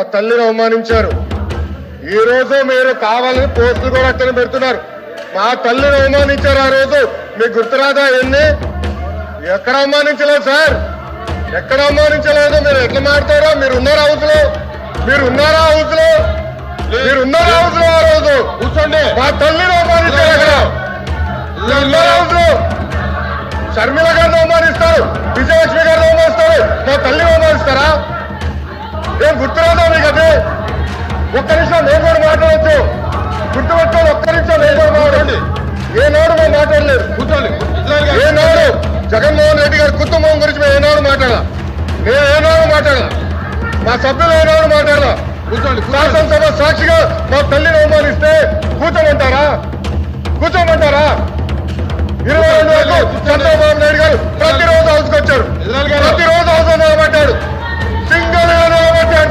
ఆ తల్లిని అవమానించారు. ఈ రోజు మీరు కావాలని పోస్టులు కూడా అక్కడ పెడుతున్నారు. మా తల్లిని అవమానించారు. ఆ రోజు మీకు గుర్తురాదా? ఎన్ని ఎక్కడ అవమానించలేదు సార్, ఎక్కడ అవమానించలేదు. మీరు ఎట్లా మాడతారో. మీరు ఉన్నారా హౌస్ లో? మీరు ఉన్నారా హౌస్ లో? మీరు ఉన్నారా హౌస్ లో? ఆ రోజు కూర్చోండి. మా తల్లిని అవమానించారు. అక్కడ ఉన్నారా హౌస్ లో? షర్మిల గారిని అవమానిస్తారు, విజయలక్ష్మి గారిని అవమానిస్తారు, మా తల్లిని అవమానిస్తారా? ఏం గుర్తురాదా మీకు? అదే ఒక్క నిమిషం నేను కూడా మాట్లాడచ్చు. గుర్తుపెట్టుకోండి, ఒక్క నిమిషం నేను కూడా మాట్లాడండి. ఏనాడు మేము మాట్లాడలేదు. కూర్చోండి. ఏనాడు జగన్మోహన్ రెడ్డి గారి కుటుంబం గురించి మేము ఏనాడు మాట్లాడాల? నేను ఏనాడు మాట్లాడాల? మా సభ్యులు ఏనాడు మాట్లాడాల? కూర్చోండి. శాసనసభ సాక్షిగా మా తల్లిని అవమానిస్తే కూర్చోమంటారా? కూర్చోమంటారా? 22 వరకు చంద్రబాబు నాయుడు గారు ప్రతిరోజు హౌస్కి వచ్చారు. ప్రతిరోజు హౌస్ నిలబడ్డాడు. సింగల్ గా నిలబడ్డాడు.